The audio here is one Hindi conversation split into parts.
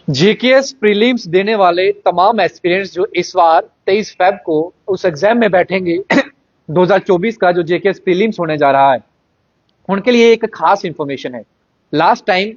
जीकेएस प्रीलिम्स देने वाले तमाम एस्पिरेंट्स जो इस बार 23 फेब को उस एग्जाम में बैठेंगे 2024 का जो जेकेएस प्रीलिम्स होने जा रहा है, उनके लिए एक खास इंफॉर्मेशन है। लास्ट टाइम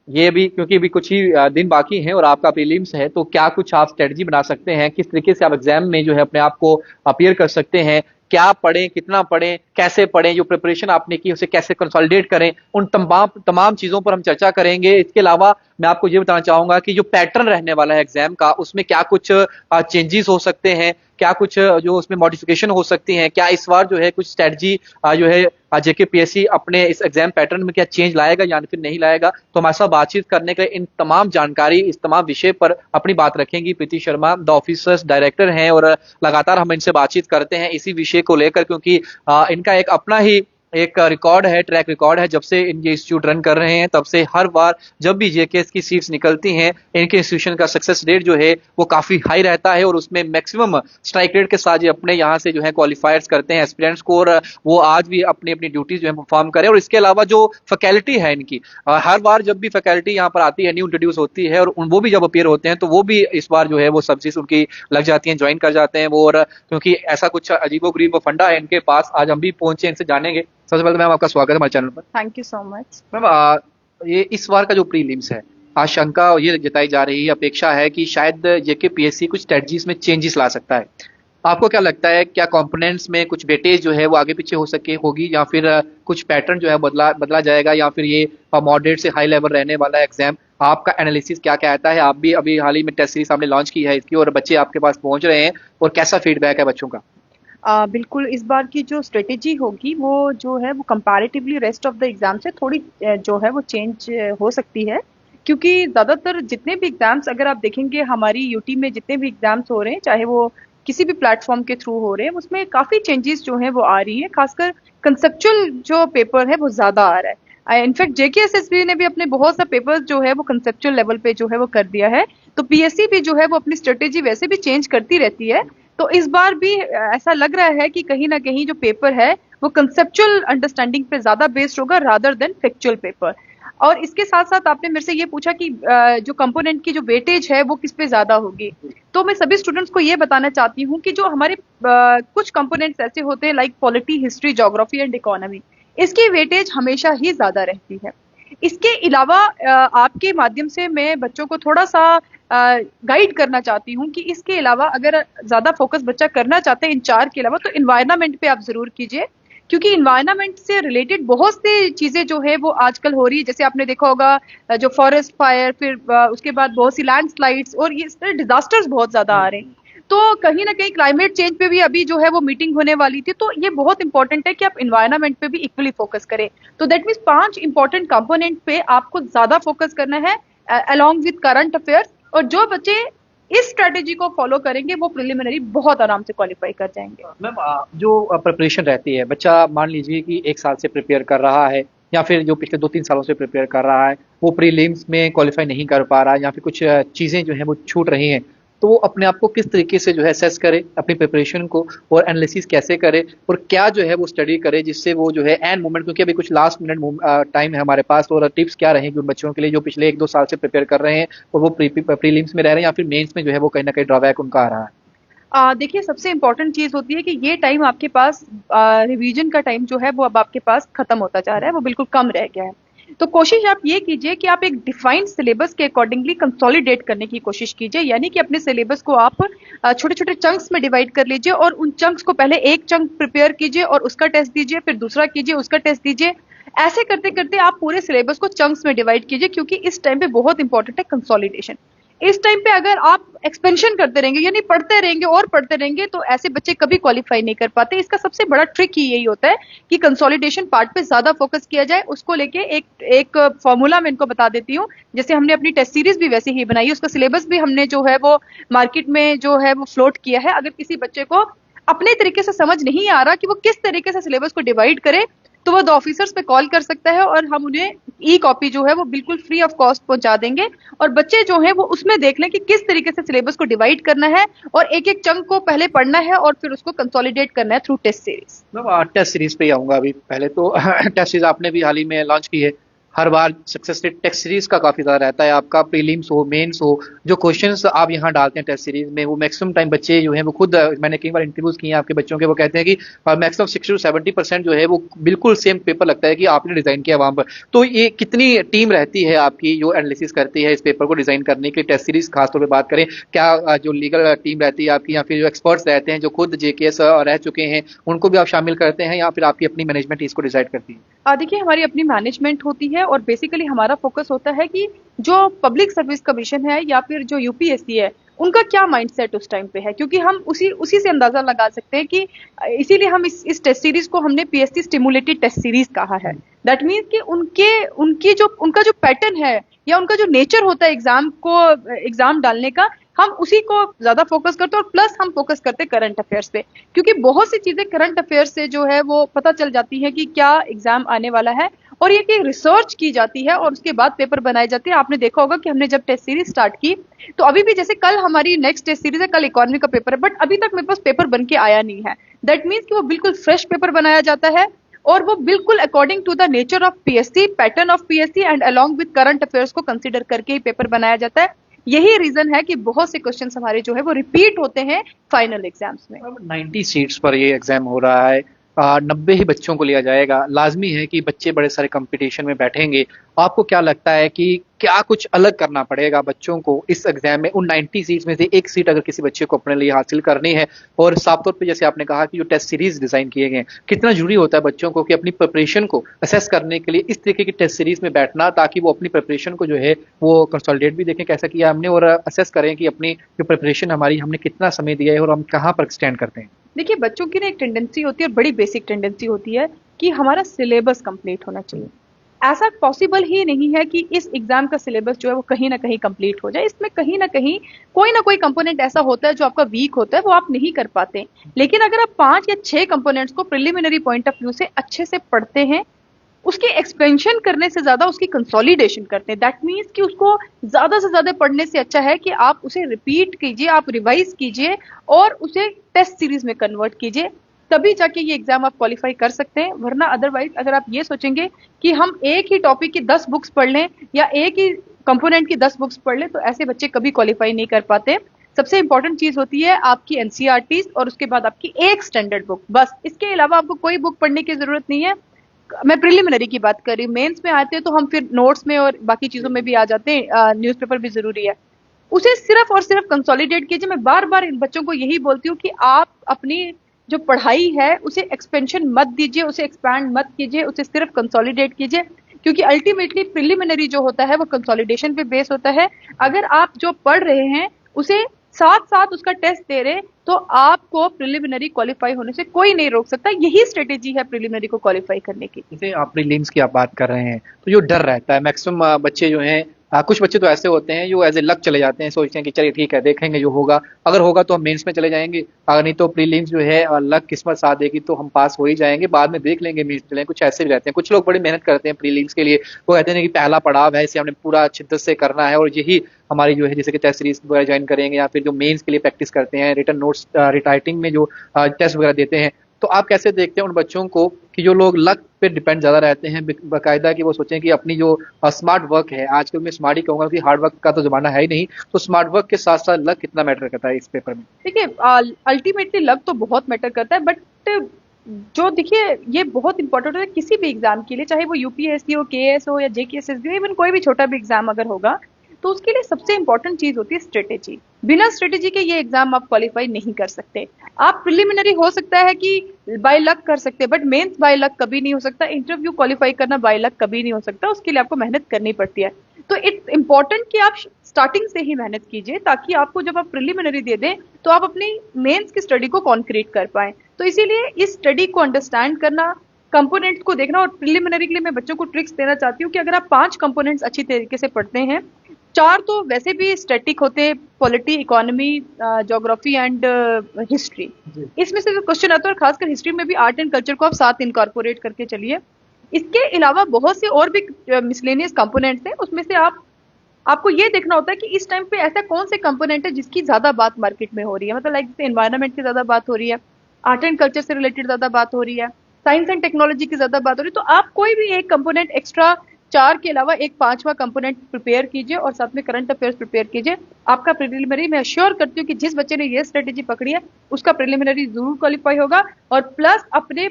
ये भी, क्योंकि अभी कुछ ही दिन बाकी हैं और आपका प्रीलिम्स है, तो क्या कुछ आप स्ट्रेटजी बना सकते हैं, किस तरीके से आप एग्जाम में जो है अपने आप को अपीयर कर सकते हैं, क्या पढ़ें, कितना पढ़ें, कैसे पढ़ें, जो प्रिपरेशन आपने की उसे कैसे कंसोलिडेट करें, उन तमाम तमाम चीजों पर हम चर्चा करेंगे। इसके अलावा मैं आपको ये बताना चाहूंगा कि जो पैटर्न रहने वाला है एग्जाम का, उसमें क्या कुछ चेंजेस हो सकते हैं, क्या कुछ जो उसमें मॉडिफिकेशन हो सकती हैं, क्या इस बार जो है कुछ स्ट्रेटजी जो है जेकेपीएससी अपने इस एग्जाम पैटर्न में क्या चेंज लाएगा या फिर नहीं लाएगा। तो हमारे साथ बातचीत करने के लिए इन तमाम जानकारी, इस तमाम विषय पर अपनी बात रखेंगी प्रीति शर्मा, द ऑफिसर्स डायरेक्टर हैं, और लगातार हम इनसे बातचीत करते हैं इसी विषय को लेकर, क्योंकि इनका एक अपना ही एक रिकॉर्ड है, ट्रैक रिकॉर्ड है। जब से इनके इंस्टीट्यूट रन कर रहे हैं तब से हर बार जब भी जेकेएस की सीट्स निकलती हैं, इनके इंस्टीट्यूशन का सक्सेस रेट जो है वो काफी हाई रहता है, और उसमें मैक्सिमम स्ट्राइक रेट के साथ ये अपने यहाँ से जो है क्वालिफायर्स करते हैं एस्पिरेंट्स को, और वो आज भी अपनी अपनी ड्यूटीज जो है परफॉर्म करें। और इसके अलावा जो फैकल्टी है इनकी, हर बार जब भी फैकल्टी यहाँ पर आती है, न्यू इंट्रोड्यूस होती है, और वो भी जब अपीयर होते हैं तो वो भी इस बार जो है वो सब्जेक्ट्स उनकी लग जाती हैं, ज्वाइन कर जाते हैं वो। और क्योंकि ऐसा कुछ अजीबोगरीब फंडा है इनके पास, आज हम भी पहुंचे, इनसे जानेंगे। सबसे पहले मैम आपका स्वागत है हमारे चैनल पर। Thank you so much. Ma'am ये इस बार का जो प्रीलिम्स है, आशंका ये जताई जा रही है, अपेक्षा है कि शायद जेकेपीएससी कुछ स्ट्रेटजीज में चेंजेस ला सकता है। आपको क्या लगता है, क्या कंपोनेंट्स में कुछ वेटेज जो है वो आगे पीछे हो सके होगी, या फिर कुछ पैटर्न जो है बदला जाएगा, या फिर ये मॉडरेट से हाई लेवल रहने वाला एग्जाम? आपका एनालिसिस क्या कहता है? आप भी अभी हाल ही में टेस्ट सीरीज आपने लॉन्च की है इसकी, और बच्चे आपके पास पहुंच रहे हैं, और कैसा फीडबैक है बच्चों का? बिल्कुल, इस बार की जो स्ट्रेटेजी होगी वो जो है वो comparatively rest of the exam से थोड़ी जो है वो चेंज हो सकती है, क्योंकि ज़्यादातर जितने भी एग्जाम्स अगर आप देखेंगे हमारी यूटी में जितने भी एग्जाम्स हो रहे हैं, चाहे वो किसी भी प्लेटफॉर्म के थ्रू हो रहे हैं, उसमें काफ़ी चेंजेस जो हैं वो आ रही हैं। खासकर कंसेप्चुअल जो पेपर है वो ज़्यादा आ रहा है। इनफैक्ट जेकेएसएसबी ने भी अपने बहुत सा पेपर्स जो है वो कंसेप्चुअल लेवल पे जो है वो कर दिया है। तो पीएससी भी जो है वो अपनी स्ट्रेटेजी वैसे भी चेंज करती रहती है। तो इस बार भी ऐसा लग रहा है कि कहीं ना कहीं जो पेपर है वो कंसेप्चुअल अंडरस्टैंडिंग पे ज्यादा बेस्ड होगा रादर देन फैक्चुअल पेपर। और इसके साथ साथ आपने मेरे से ये पूछा कि जो कंपोनेंट की जो वेटेज है वो किस पे ज्यादा होगी, तो मैं सभी स्टूडेंट्स को ये बताना चाहती हूँ कि जो हमारे कुछ कंपोनेंट्स ऐसे होते हैं like polity, history, geography and economy, इसकी वेटेज हमेशा ही ज्यादा रहती है। इसके अलावा आपके माध्यम से मैं बच्चों को थोड़ा सा गाइड करना चाहती हूँ कि इसके अलावा अगर ज़्यादा फोकस बच्चा करना चाहते हैं इन चार के अलावा, तो इन्वायरमेंट पे आप ज़रूर कीजिए, क्योंकि इन्वायरमेंट से रिलेटेड बहुत सी चीज़ें जो है वो आजकल हो रही है। जैसे आपने देखा होगा जो फॉरेस्ट फायर, फिर उसके बाद बहुत सी लैंडस्लाइड्स और ये तरह डिजास्टर्स बहुत ज़्यादा आ रहे हैं। तो कहीं ना कहीं क्लाइमेट चेंज पे भी अभी जो है वो मीटिंग होने वाली थी, तो ये बहुत इंपॉर्टेंट है कि आप इन्वायरमेंट पे भी इक्वली फोकस करें। तो दैट मीन्स 5 इंपॉर्टेंट कंपोनेंट पे आपको ज्यादा फोकस करना है अलॉन्ग विद करंट अफेयर्स, और जो बच्चे इस स्ट्रेटेजी को फॉलो करेंगे वो प्रिलिमिनरी बहुत आराम से क्वालिफाई कर जाएंगे। मैम जो प्रिपरेशन रहती है, बच्चा मान लीजिए कि 1 साल से प्रिपेयर कर रहा है, या फिर जो पिछले 2-3 सालों से प्रिपेयर कर रहा है, वो प्रीलिम्स में क्वालिफाई नहीं कर पा रहा है, या फिर कुछ चीज़ें जो हैं वो छूट रही हैं, तो वो अपने आप को किस तरीके से जो है असेस करे, अपनी प्रिपरेशन को, और एनालिसिस कैसे करे, और क्या जो है वो स्टडी करे जिससे वो जो है एंड मोमेंट, क्योंकि अभी कुछ लास्ट मिनट टाइम है हमारे पास, और टिप्स क्या रहेंगी उन बच्चों के लिए जो पिछले 1-2 साल से प्रिपेयर कर रहे हैं और वो प्रीलिम्स में रह रहे हैं, या फिर मेंस में जो है वो कहीं ना कहीं ड्रॉबैक उनका आ रहा है? देखिए, सबसे इम्पोर्टेंट चीज़ होती है कि ये टाइम आपके पास रिवीजन का टाइम जो है वो अब आपके पास खत्म होता जा रहा है, वो बिल्कुल कम रह गया है। तो कोशिश आप ये कीजिए कि आप एक डिफाइंड सिलेबस के अकॉर्डिंगली कंसोलिडेट करने की कोशिश कीजिए, यानी कि अपने सिलेबस को आप छोटे छोटे चंक्स में डिवाइड कर लीजिए, और उन चंक्स को पहले एक चंक प्रिपेयर कीजिए और उसका टेस्ट दीजिए, फिर दूसरा कीजिए, उसका टेस्ट दीजिए। ऐसे करते करते आप पूरे सिलेबस को चंक्स में डिवाइड कीजिए, क्योंकि इस टाइम पे बहुत इंपॉर्टेंट है कंसोलिडेशन। इस टाइम पे अगर आप एक्सपेंशन करते रहेंगे यानी पढ़ते रहेंगे और पढ़ते रहेंगे, तो ऐसे बच्चे कभी क्वालिफाई नहीं कर पाते। इसका सबसे बड़ा ट्रिक ही यही होता है कि कंसोलिडेशन पार्ट पे ज्यादा फोकस किया जाए। उसको लेके एक फॉर्मूला मैं इनको बता देती हूँ। जैसे हमने अपनी टेस्ट सीरीज भी वैसे ही बनाई है, उसका सिलेबस भी हमने जो है वो मार्केट में जो है वो फ्लोट किया है। अगर किसी बच्चे को अपने तरीके से समझ नहीं आ रहा कि वो किस तरीके से सिलेबस को डिवाइड करे, तो वो द ऑफिसर्स पे कॉल कर सकता है, और हम उन्हें ई कॉपी जो है वो बिल्कुल फ्री ऑफ कॉस्ट पहुंचा देंगे, और बच्चे जो हैं वो उसमें देख लें कि किस तरीके से सिलेबस को डिवाइड करना है, और एक एक चंक को पहले पढ़ना है और फिर उसको कंसोलिडेट करना है थ्रू टेस्ट सीरीज। मैं टेस्ट सीरीज पे ही आऊंगा अभी। पहले तो टेस्ट सीरीज आपने भी हाल ही में लॉन्च की है, हर बार सक्सेस रेट टेस्ट सीरीज का काफी ज्यादा रहता है आपका, प्रीलिम्स हो मेंस हो, जो क्वेश्चंस आप यहाँ डालते हैं टेस्ट सीरीज में वो मैक्सिमम टाइम बच्चे जो है वो खुद, मैंने कई बार इंटरव्यूज किए हैं आपके बच्चों के, वो कहते हैं कि मैक्सिमम 60 to 70% जो है वो बिल्कुल सेम पेपर लगता है कि आपने डिजाइन किया वहां पर। तो ये कितनी टीम रहती है आपकी जो एनालिसिस करती है इस पेपर को डिजाइन करने के लिए, टेस्ट सीरीज खासतौर पर बात करें, क्या जो लीगल टीम रहती है आपकी या फिर जो एक्सपर्ट्स रहते हैं जो खुद जेकेएस रह चुके हैं उनको भी आप शामिल करते हैं या फिर आपकी अपनी मैनेजमेंट इसको डिसाइड करती है? देखिए, हमारी अपनी मैनेजमेंट होती है और बेसिकली हमारा फोकस होता है कि जो पब्लिक सर्विस कमीशन है या फिर जो यूपीएससी है, उनका क्या माइंडसेट उस टाइम पे है, क्योंकि हम उसी उसी से अंदाजा लगा सकते हैं कि इसीलिए हम इस टेस्ट सीरीज को हमने पीएससी स्टिमुलेटेड टेस्ट सीरीज कहा है। दैट मीन्स कि उनका जो पैटर्न है या उनका जो नेचर होता है एग्जाम डालने का, हम उसी को ज्यादा फोकस करते हैं और प्लस हम फोकस करते हैं करंट अफेयर्स पे, क्योंकि बहुत सी चीजें करंट अफेयर्स से जो है वो पता चल जाती है कि क्या एग्जाम आने वाला है, और ये कि रिसर्च की जाती है और उसके बाद पेपर बनाए जाते हैं। आपने देखा होगा कि हमने जब टेस्ट सीरीज स्टार्ट की तो अभी भी, जैसे कल हमारी नेक्स्ट टेस्ट सीरीज है, कल इकोनॉमी का पेपर है, बट अभी तक मेरे पास पेपर बन के आया नहीं है। दैट मीन्स कि वो बिल्कुल फ्रेश पेपर बनाया जाता है और वो बिल्कुल according to the nature of PSC, pattern of PSC and along with current affairs को कंसिडर करके ही पेपर बनाया जाता है। यही रीजन है कि बहुत से क्वेश्चंस हमारे जो है वो रिपीट होते हैं फाइनल एग्जाम्स में। 90 सीट्स पर ये एग्जाम हो रहा है, 90 ही बच्चों को लिया जाएगा, लाजमी है कि बच्चे बड़े सारे कंपटीशन में बैठेंगे। आपको क्या लगता है कि क्या कुछ अलग करना पड़ेगा बच्चों को इस एग्जाम में? उन 90 सीट्स में से एक सीट अगर किसी बच्चे को अपने लिए हासिल करनी है, और साफ तौर पे जैसे आपने कहा कि जो टेस्ट सीरीज डिजाइन किए गए हैं, कितना जरूरी होता है बच्चों को कि अपनी प्रिपरेशन को असेस करने के लिए इस तरीके की टेस्ट सीरीज में बैठना, ताकि वो अपनी प्रिपरेशन को जो है वो कंसोलिडेट भी देखें कैसा किया हमने, और असेस करें कि अपनी जो प्रिपरेशन हमारी, हमने कितना समय दिया है और हम कहाँ पर स्टैंड करते हैं। देखिए, बच्चों की ना एक टेंडेंसी होती है, बड़ी बेसिक टेंडेंसी होती है कि हमारा सिलेबस कंप्लीट होना चाहिए। ऐसा पॉसिबल ही नहीं है कि इस एग्जाम का सिलेबस जो है वो कहीं ना कहीं कंप्लीट हो जाए। इसमें कहीं ना कोई कंपोनेंट ऐसा होता है जो आपका वीक होता है, वो आप नहीं कर पाते। लेकिन अगर आप 5 या 6 कंपोनेंट्स को प्रिलिमिनरी पॉइंट ऑफ व्यू से अच्छे से पढ़ते हैं, उसकी एक्सपेंशन करने से ज्यादा उसकी कंसोलिडेशन करते हैं। दैट मीन्स कि उसको ज्यादा से ज्यादा पढ़ने से अच्छा है कि आप उसे रिपीट कीजिए, आप रिवाइज कीजिए और उसे टेस्ट सीरीज में कन्वर्ट कीजिए, तभी जाके ये एग्जाम आप क्वालिफाई कर सकते हैं। वरना अदरवाइज अगर आप ये सोचेंगे कि हम एक ही टॉपिक की 10 बुक्स पढ़ लें या एक ही कंपोनेंट की 10 बुक्स पढ़ लें, तो ऐसे बच्चे कभी क्वालिफाई नहीं कर पाते। सबसे इंपॉर्टेंट चीज होती है आपकी एनसीईआरटी और उसके बाद आपकी एक स्टैंडर्ड बुक, बस। इसके अलावा आपको कोई बुक पढ़ने की जरूरत नहीं है। मैं प्रिलिमिनरी की बात कर रही हूँ, मेंस में आते हैं तो हम फिर नोट्स में और बाकी चीजों में भी आ जाते हैं, न्यूज़पेपर भी जरूरी है। उसे सिर्फ और सिर्फ कंसोलिडेट कीजिए। मैं बार बार इन बच्चों को यही बोलती हूँ कि आप अपनी जो पढ़ाई है उसे एक्सपेंशन मत दीजिए, उसे एक्सपैंड मत कीजिए, उसे सिर्फ कंसोलिडेट कीजिए, क्योंकि अल्टीमेटली प्रिलिमिनरी जो होता है वो कंसोलिडेशन पे बेस होता है। अगर आप जो पढ़ रहे हैं उसे साथ साथ उसका टेस्ट दे रहे, तो आपको प्रिलिमिनरी क्वालिफाई होने से कोई नहीं रोक सकता। यही स्ट्रेटेजी है प्रिलिमिनरी को क्वालिफाई करने की। जैसे आप प्रीलिम्स की आप बात कर रहे हैं, तो जो डर रहता है मैक्सिमम बच्चे जो हैं, कुछ बच्चे तो ऐसे होते हैं जो एज ए लक चले जाते हैं, सोचते हैं कि चलिए ठीक है देखेंगे जो होगा, अगर होगा तो हम मेंस में चले जाएंगे, अगर नहीं तो प्रीलिम्स जो है लक किस्मत साथ देगी तो हम पास हो ही जाएंगे, बाद में देख लेंगे मेंस चलेंगे। कुछ ऐसे भी रहते हैं, कुछ लोग बड़ी मेहनत करते हैं प्रीलिम्स के लिए, वो कहते हैं कि पहला पड़ाव है, इसे हमने पूरा शिद्दत से करना है और यही हमारी जो है, जैसे कि टेस्ट सीरीज वगैरह ज्वाइन करेंगे या फिर जो मेंस के लिए प्रैक्टिस करते हैं, रिटन नोट्स राइटिंग में जो टेस्ट वगैरह देते हैं। तो आप कैसे देखते हैं उन बच्चों को कि जो लोग लक पे डिपेंड ज्यादा रहते हैं, बाकायदा कि वो सोचें कि अपनी जो स्मार्ट वर्क है, आजकल मैं स्मार्ट ही कहूंगा कि हार्ड वर्क का तो जमाना है ही नहीं, तो स्मार्ट वर्क के साथ साथ लक कितना मैटर करता है इस पेपर में? देखिए, अल्टीमेटली लक तो बहुत मैटर करता है, बट जो देखिए ये बहुत इंपॉर्टेंट है किसी भी एग्जाम के लिए, चाहे वो यूपीएससी हो, केएस हो या जेकेएसएस हो, इवन कोई भी छोटा भी एग्जाम अगर होगा, तो उसके लिए सबसे इंपॉर्टेंट चीज होती है स्ट्रेटेजी। बिना स्ट्रेटेजी के ये एग्जाम आप क्वालिफाई नहीं कर सकते। आप प्रिलिमिनरी हो सकता है कि बाय लक कर सकते हैं, बट मेंस बाय लक कभी नहीं हो सकता। इंटरव्यू क्वालिफाई करना बाय लक कभी नहीं हो सकता, उसके लिए आपको मेहनत करनी पड़ती है। तो इट्स इंपॉर्टेंट कि आप स्टार्टिंग से ही मेहनत कीजिए, ताकि आपको जब आप प्रिलिमिनरी दे दें तो आप अपनी मेंस की स्टडी को कॉन्क्रीट कर पाए। तो इसीलिए इस स्टडी को अंडरस्टैंड करना, कंपोनेंट्स को देखना, और प्रिलिमिनरी के लिए मैं बच्चों को ट्रिक्स देना चाहती हूँ कि अगर आप 5 कंपोनेंट्स अच्छी तरीके से पढ़ते हैं, 4 तो वैसे भी स्टैटिक होते हैं, polity, economy, geography and history. इसमें से जो क्वेश्चन आता है, और खासकर हिस्ट्री में भी आर्ट एंड कल्चर को आप साथ इनकॉर्पोरेट करके चलिए। इसके अलावा बहुत से और भी मिसलेनियस कंपोनेंट्स हैं, उसमें से आपको ये देखना होता है कि इस टाइम पे ऐसा कौन से कंपोनेंट है जिसकी ज्यादा बात मार्केट में हो रही है। मतलब लाइक जैसे एनवायरनमेंट की ज्यादा बात हो रही है, आर्ट एंड कल्चर से रिलेटेड ज्यादा बात हो रही है, साइंस एंड टेक्नोलॉजी की ज्यादा बात हो रही है, तो आप कोई भी एक कंपोनेंट एक्स्ट्रा 4 के अलावा एक 5वां कंपोनेंट प्रिपेयर कीजिए और साथ में करंट अफेयर्स प्रिपेयर कीजिए। आपका प्रिलिमिनरी, मैं श्योर करती हूँ कि जिस बच्चे ने ये स्ट्रेटेजी पकड़ी है उसका प्रिलिमिनरी जरूर क्वालिफाई होगा। और प्लस अपने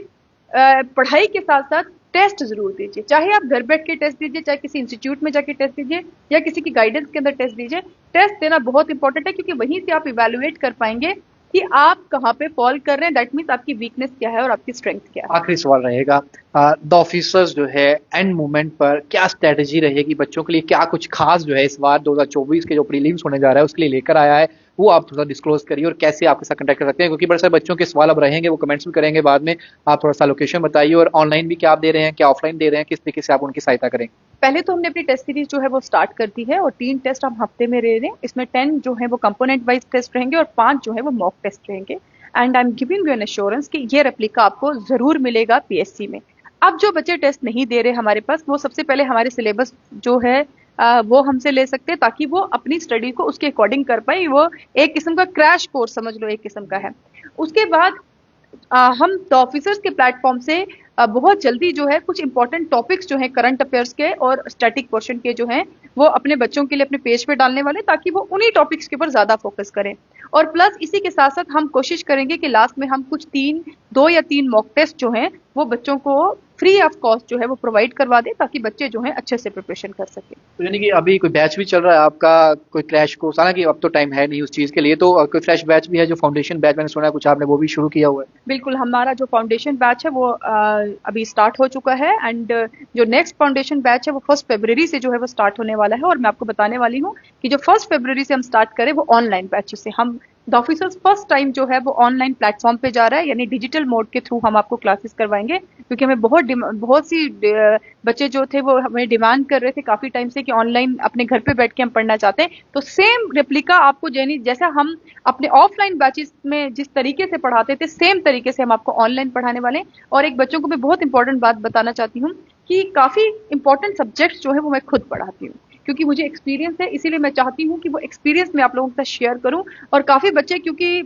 पढ़ाई के साथ साथ टेस्ट जरूर दीजिए, चाहे आप घर बैठ के टेस्ट दीजिए, चाहे किसी इंस्टीट्यूट में जाके टेस्ट दीजिए या किसी की गाइडेंस के अंदर टेस्ट दीजिए। टेस्ट देना बहुत इंपॉर्टेंट है क्योंकि वहीं से आप इवेलुएट कर पाएंगे कि आप कहाँ पे फॉल कर रहे हैं, दैट मीन्स आपकी वीकनेस क्या है और आपकी स्ट्रेंथ क्या है। आखिरी सवाल रहेगा, द ऑफिसर्स जो है एंड मोमेंट पर क्या स्ट्रेटेजी रहेगी बच्चों के लिए, क्या कुछ खास जो है इस बार 2024 के जो प्रीलिम्स होने जा रहा है उसके लिए लेकर आया है, वो आप थोड़ा डिस्क्लोज करिए और कैसे आपके साथ कंटेक्ट कर सकते हैं, क्योंकि बड़े सारे बच्चों के सवाल अब रहेंगे, वो कमेंट्स भी करेंगे बाद में। आप थोड़ा सा लोकेशन बताइए और ऑनलाइन भी क्या आप दे रहे हैं, क्या ऑफलाइन दे रहे हैं, किस तरीके से आप उनकी सहायता करेंगे। पहले तो हमने अपनी टेस्ट सीरीज जो है वो स्टार्ट कर दी है और 3 टेस्ट हम हफ्ते में ले रहे हैं। इसमें 10 जो है वो कंपोनेंट वाइज टेस्ट रहेंगे और 5 जो है वो मॉक टेस्ट रहेंगे। And I am giving you N assurance कि ये रेप्लिका आपको जरूर मिलेगा पीएससी में। अब जो बच्चे टेस्ट नहीं दे रहे हमारे पास, वो सबसे पहले हमारे सिलेबस जो है वो हमसे ले सकते हैं ताकि वो अपनी स्टडी को उसके अकॉर्डिंग कर पाए। वो एक किस्म का क्रैश कोर्स समझ लो, एक किस्म का है। उसके बाद हम द ऑफिसर्स के प्लेटफॉर्म से बहुत जल्दी जो है कुछ इंपॉर्टेंट टॉपिक्स जो है करंट अफेयर्स के और स्टैटिक पोर्शन के जो हैं वो अपने बच्चों के लिए अपने पेज पे डालने वाले, ताकि वो उन्हीं टॉपिक्स के ऊपर ज्यादा फोकस करें। और प्लस इसी के साथ साथ हम कोशिश करेंगे कि लास्ट में हम कुछ 2 या 3 मॉक टेस्ट जो हैं वो बच्चों को फ्री ऑफ कॉस्ट जो है वो प्रोवाइड करवा दें ताकि बच्चे जो है अच्छे से प्रिपरेशन कर सकें। तो यानी कि अभी कोई बैच भी चल रहा है आपका, कोई क्रैश कोर्स, हालांकि अब तो टाइम है नहीं उस चीज के लिए, तो कोई फ्रेश बैच भी है जो फाउंडेशन बैच, मैंने सुना है कुछ आपने वो भी शुरू किया हुआ है। बिल्कुल, हमारा जो फाउंडेशन बैच है वो अभी स्टार्ट हो चुका है। एंड जो नेक्स्ट फाउंडेशन बैच है वो 1 फरवरी से जो है वो स्टार्ट होने वाला है। और मैं आपको बताने वाली हूँ कि जो 1 फरवरी से हम स्टार्ट करें वो ऑनलाइन बैच से, हम द ऑफिसर्स फर्स्ट टाइम जो है वो ऑनलाइन प्लेटफॉर्म पे जा रहा है, यानी डिजिटल मोड के थ्रू हम आपको क्लासेस करवाएंगे। क्योंकि हमें बहुत सी बच्चे जो थे वो हमें डिमांड कर रहे थे काफी टाइम से कि ऑनलाइन अपने घर पे बैठ के हम पढ़ना चाहते हैं। तो सेम रेप्लिका आपको जैसा हम अपने ऑफलाइन बैचेस में जिस तरीके से पढ़ाते थे, सेम तरीके से हम आपको ऑनलाइन पढ़ाने वाले हैं। और एक बच्चों को मैं बहुत इंपॉर्टेंट बात बताना चाहती हूँ कि काफी इंपॉर्टेंट सब्जेक्ट्स जो है वो मैं खुद पढ़ाती हूँ, क्योंकि मुझे एक्सपीरियंस है, इसीलिए मैं चाहती हूँ कि वो एक्सपीरियंस मैं आप लोगों के साथ शेयर करूँ। और काफी बच्चे क्योंकि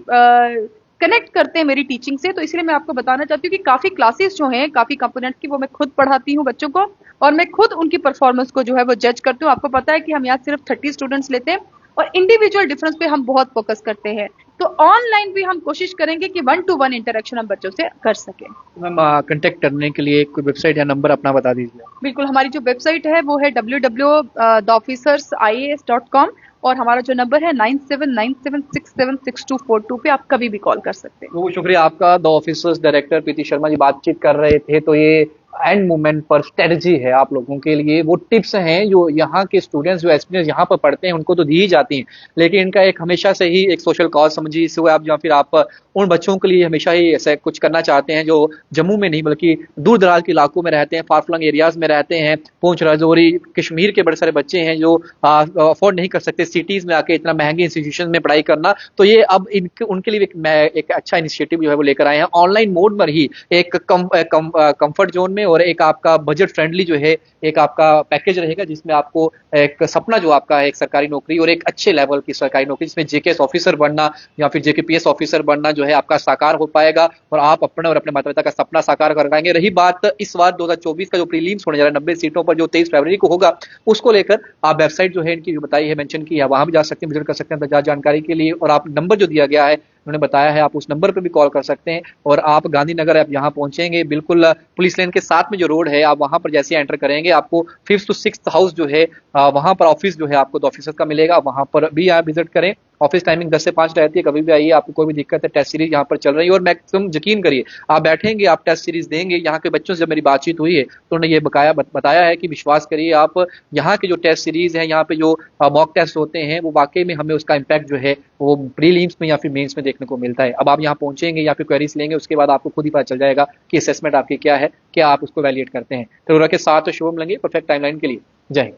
कनेक्ट करते हैं मेरी टीचिंग से, तो इसलिए मैं आपको बताना चाहती हूँ कि काफी क्लासेस जो हैं काफी कंपोनेंट की वो मैं खुद पढ़ाती हूँ बच्चों को, और मैं खुद उनकी परफॉर्मेंस को जो है वो जज करती हूँ। आपको पता है कि हम यहाँ सिर्फ 30 स्टूडेंट्स लेते हैं और इंडिविजुअल डिफरेंस पे हम बहुत फोकस करते हैं। तो ऑनलाइन भी हम कोशिश करेंगे कि 1-to-1 इंटरेक्शन हम बच्चों से कर सकें। मैम कांटेक्ट करने के लिए कोई वेबसाइट या नंबर अपना बता दीजिए। बिल्कुल, हमारी जो वेबसाइट है वो है www.theofficersias.com और हमारा जो नंबर है 9797676242 पे आप कभी भी कॉल कर सकते हैं। बहुत शुक्रिया आपका। द ऑफिसर्स डायरेक्टर प्रीति शर्मा जी बातचीत कर रहे थे। तो ये एंड मोमेंट पर स्ट्रेटजी है आप लोगों के लिए, वो टिप्स हैं जो यहाँ के स्टूडेंट्स जो एक्सपीरियंस यहाँ पर पढ़ते हैं उनको तो दी ही जाती हैं, लेकिन इनका एक हमेशा से ही एक सोशल कॉज समझिए इसे आप, या फिर आप उन बच्चों के लिए हमेशा ही ऐसा कुछ करना चाहते हैं जो जम्मू में नहीं बल्कि दूर दराज के इलाकों में रहते हैं, फार फ्लंग एरियाज में रहते हैं, पुंछ राजौरी कश्मीर के बड़े सारे बच्चे हैं जो अफोर्ड नहीं कर सकते सिटीज में आके इतना महंगे इंस्टीट्यूशन में पढ़ाई करना। तो ये अब उनके लिए एक अच्छा इनिशिएटिव जो है वो लेकर आए हैं, ऑनलाइन मोड पर ही एक कंफर्ट जोन में, और एक आपका बजट फ्रेंडली जो है एक आपका पैकेज रहेगा जिसमें आपको एक सपना जो आपका है एक सरकारी नौकरी और एक अच्छे लेवल की सरकारी नौकरी जिसमें जेकेएस ऑफिसर बनना या फिर जेकेपीएस ऑफिसर बनना जो है आपका साकार हो पाएगा और आप अपने और अपने माता पिता का सपना साकार कर पाएंगे। रही बात इस बार 2024 का जो प्रीलिम्स होने जा रहा है 90 सीटों पर जो 23 फरवरी को होगा, उसको लेकर आप वेबसाइट जो है इनकी जो बताई है मेंशन की है वहां भी जा सकते हैं, विजिट कर सकते हैं जानकारी के लिए। और आप नंबर जो दिया गया है उन्होंने बताया है आप उस नंबर पर भी कॉल कर सकते हैं। और आप गांधीनगर आप यहाँ पहुंचेंगे, बिल्कुल पुलिस लाइन के साथ में जो रोड है आप वहां पर जैसे एंटर करेंगे आपको 5th to 6th हाउस जो है वहां पर ऑफिस जो है आपको ऑफिसर का मिलेगा, वहां पर भी आप विजिट करें। ऑफिस टाइमिंग 10 से 5 रहती है, कभी भी आइए, आपको कोई भी दिक्कत है। टेस्ट सीरीज यहाँ पर चल रही है और मैक्सिमम यकीन करिए आप बैठेंगे आप टेस्ट सीरीज देंगे। यहाँ के बच्चों से जब मेरी बातचीत हुई है तो उन्होंने ये बताया है कि विश्वास करिए आप, यहाँ के जो टेस्ट सीरीज है, यहाँ पे जो मॉक टेस्ट होते हैं वो वाकई में हमें उसका इम्पैक्ट जो है वो प्रीलिम्स में या फिर मेंस में देखने को मिलता है। अब आप यहाँ पहुंचेंगे या फिर क्वेरीज लेंगे, उसके बाद आपको खुद ही पता चल जाएगा कि असेसमेंट आपकी क्या है, क्या आप उसको वैलिडेट करते हैं। तो के साथ शुभम लेंगे परफेक्ट टाइमलाइन के लिए। जय हिंद।